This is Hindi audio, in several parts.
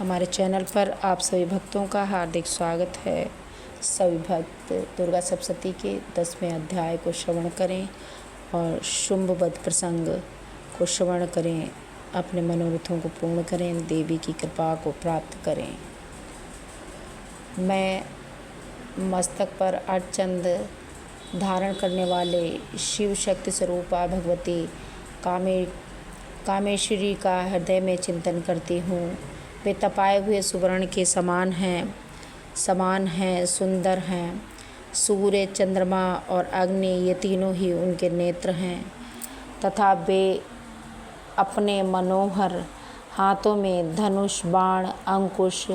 हमारे चैनल पर आप सभी भक्तों का हार्दिक स्वागत है। सभी भक्त दुर्गा सप्तशती के 10वें अध्याय को श्रवण करें और शुंभवध प्रसंग को श्रवण करें, अपने मनोरथों को पूर्ण करें, देवी की कृपा को प्राप्त करें। मैं मस्तक पर अर्चंद धारण करने वाले शिव शक्ति स्वरूपा भगवती कामेश्वरी का हृदय में चिंतन करती हूँ। वे तपाए हुए सुवर्ण के समान हैं, सुंदर हैं। सूर्य, चंद्रमा और अग्नि ये तीनों ही उनके नेत्र हैं तथा वे अपने मनोहर हाथों में धनुष, बाण, अंकुश,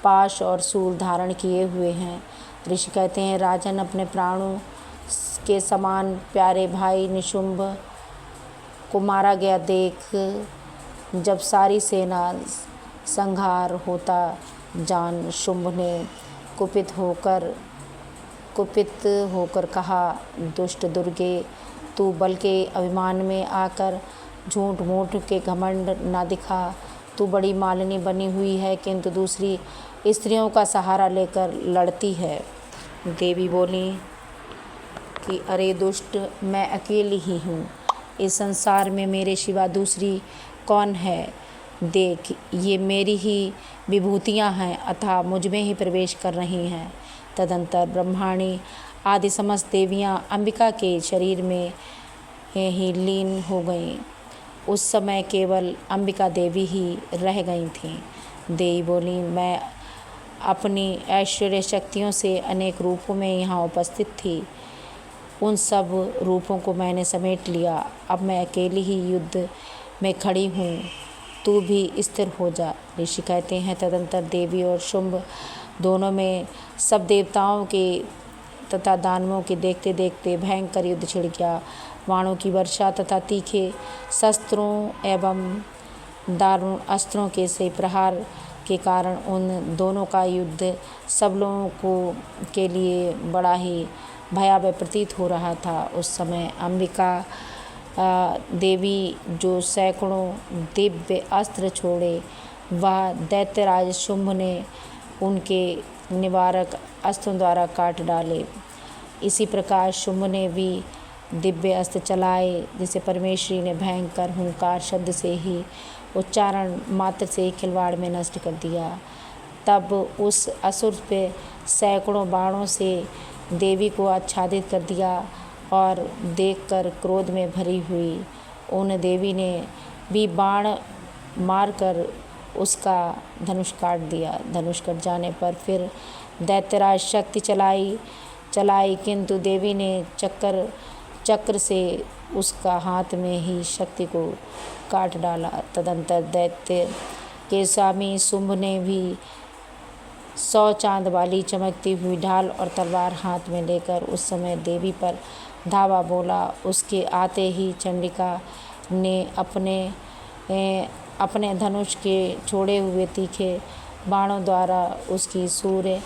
पाश और शूल धारण किए हुए हैं। ऋषि कहते हैं, राजन, अपने प्राणों के समान प्यारे भाई निशुंभ को मारा गया देख जब सारी सेना संहार होता जान शुंभ ने कुपित होकर कहा, दुष्ट दुर्गे, तू बल के अभिमान में आकर झूठ मूठ के घमंड ना दिखा। तू बड़ी मालिनी बनी हुई है किंतु दूसरी स्त्रियों का सहारा लेकर लड़ती है। देवी बोली कि अरे दुष्ट, मैं अकेली ही हूँ। इस संसार में मेरे सिवा दूसरी कौन है? देख, ये मेरी ही विभूतियाँ हैं, अतः मुझ में ही प्रवेश कर रही हैं। तदंतर ब्रह्माणी आदि समस्त देवियाँ अंबिका के शरीर में ही लीन हो गईं। उस समय केवल अंबिका देवी ही रह गई थीं। देवी बोली, मैं अपनी ऐश्वर्य शक्तियों से अनेक रूपों में यहाँ उपस्थित थी। उन सब रूपों को मैंने समेट लिया। अब मैं अकेली ही युद्ध में खड़ी हूँ, तू भी स्थिर हो जा। ऋषि कहते हैं, तदंतर देवी और शुंभ दोनों में सब देवताओं के तथा दानवों के देखते देखते भयंकर युद्ध छिड़ गया। बाणों की वर्षा तथा तीखे शस्त्रों एवं दारुण अस्त्रों के से प्रहार के कारण उन दोनों का युद्ध सब लोगों के लिए बड़ा ही भयावह प्रतीत हो रहा था। उस समय अंबिका देवी जो सैकड़ों दिव्य अस्त्र छोड़े, वह दैत्यराज शुंभ ने उनके निवारक अस्त्रों द्वारा काट डाले। इसी प्रकार शुंभ ने भी दिव्य अस्त्र चलाए, जिसे परमेश्वरी ने भयंकर हुंकार शब्द से ही उच्चारण मात्र से ही खिलवाड़ में नष्ट कर दिया। तब उस असुर पे सैकड़ों बाणों से देवी को आच्छादित कर दिया और देखकर क्रोध में भरी हुई उन देवी ने भी बाण मारकर उसका धनुष काट दिया। धनुष कट जाने पर फिर दैत्यराज शक्ति चलाई किंतु देवी ने चक्र से उसका हाथ में ही शक्ति को काट डाला। तदंतर दैत्य के स्वामी शुंभ ने भी 100 चांद वाली चमकती हुई ढाल और तलवार हाथ में लेकर उस समय देवी पर धावा बोला। उसके आते ही चंडिका ने अपने धनुष के छोड़े हुए तीखे बाणों द्वारा उसकी सूर्य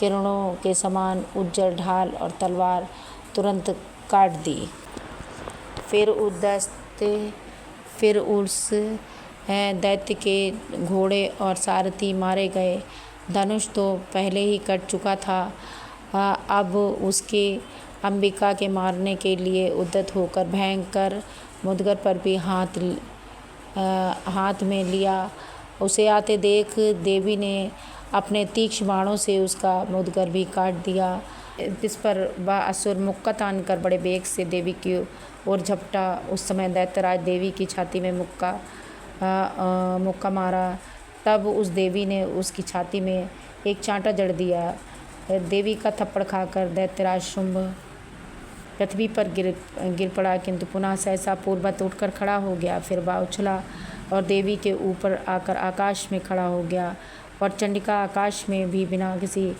किरणों के समान उज्जवल ढाल और तलवार तुरंत काट दी। फिर उस दैत्य के घोड़े और सारथी मारे गए। धनुष तो पहले ही कट चुका था, अब उसके अंबिका के मारने के लिए उद्यत होकर भयंकर मुदगर पर भी हाथ में लिया। उसे आते देख देवी ने अपने तीक्ष्ण बाणों से उसका मुदगर भी काट दिया। जिस पर वह असुर मुक्का तानकर बड़े वेग से देवी की ओर झपटा। उस समय दैत्यराज देवी की छाती में मुक्का मारा। तब उस देवी ने उसकी छाती में एक चांटा जड़ दिया। देवी का थप्पड़ खाकर दैत्यराज शुंभ पृथ्वी पर गिर पड़ा, किंतु पुनः सहसा पूर्ववत उठकर खड़ा हो गया। फिर वह उछला और देवी के ऊपर आकर आकाश में खड़ा हो गया और चंडिका आकाश में भी बिना किसी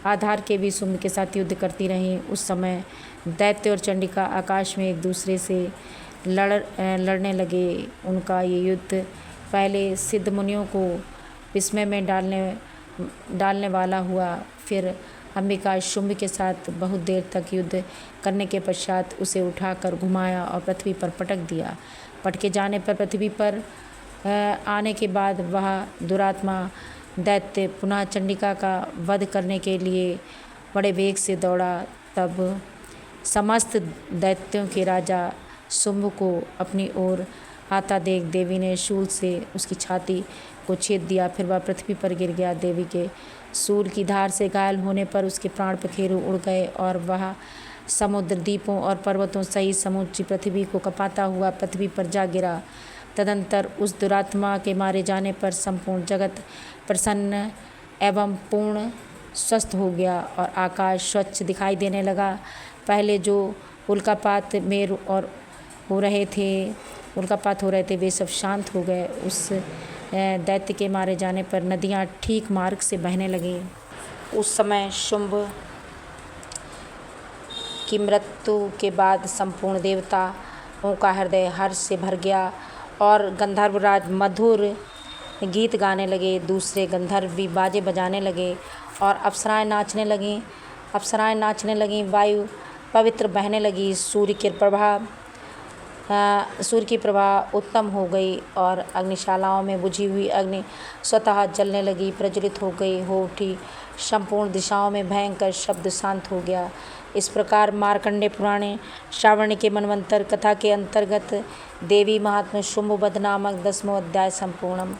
आधार के भी शुंभ के साथ युद्ध करती रहीं। उस समय दैत्य और चंडिका आकाश में एक दूसरे से लड़ने लगे। उनका ये युद्ध पहले सिद्ध मुनियों को विस्मय में डालने वाला हुआ। फिर अंबिका शुंभ के साथ बहुत देर तक युद्ध करने के पश्चात उसे उठाकर घुमाया और पृथ्वी पर पटक दिया। पटके जाने पर पृथ्वी पर आने के बाद वह दुरात्मा दैत्य पुनः चंडिका का वध करने के लिए बड़े वेग से दौड़ा। तब समस्त दैत्यों के राजा शुंभ को अपनी ओर आता देख देवी ने शूल से उसकी छाती को छेद दिया। फिर वह पृथ्वी पर गिर गया। देवी के शूल की धार से घायल होने पर उसके प्राण पखेरु उड़ गए और वह समुद्र, द्वीपों और पर्वतों सहित समूची पृथ्वी को कपाता हुआ पृथ्वी पर जा गिरा। तदंतर उस दुरात्मा के मारे जाने पर संपूर्ण जगत प्रसन्न एवं पूर्ण स्वस्थ हो गया और आकाश स्वच्छ दिखाई देने लगा। पहले जो उल्कापात मेरु और हो रहे थे वे सब शांत हो गए। उस दैत्य के मारे जाने पर नदियाँ ठीक मार्ग से बहने लगी। उस समय शुंभ की मृत्यु के बाद संपूर्ण देवताओं का हृदय हर्ष से भर गया और गंधर्वराज मधुर गीत गाने लगे। दूसरे गंधर्व भी बाजे बजाने लगे और अप्सराएं नाचने लगीं। वायु पवित्र बहने लगी। सूर्य की प्रभा उत्तम हो गई और अग्निशालाओं में बुझी हुई अग्नि स्वतः जलने लगी, प्रज्वलित हो उठी। संपूर्ण दिशाओं में भयंकर शब्द शांत हो गया। इस प्रकार मार्कंडेय पुराण श्रावण के मनवंतर कथा के अंतर्गत देवी महात्म्य शुंभ वध नामक 10वां अध्याय संपूर्णम।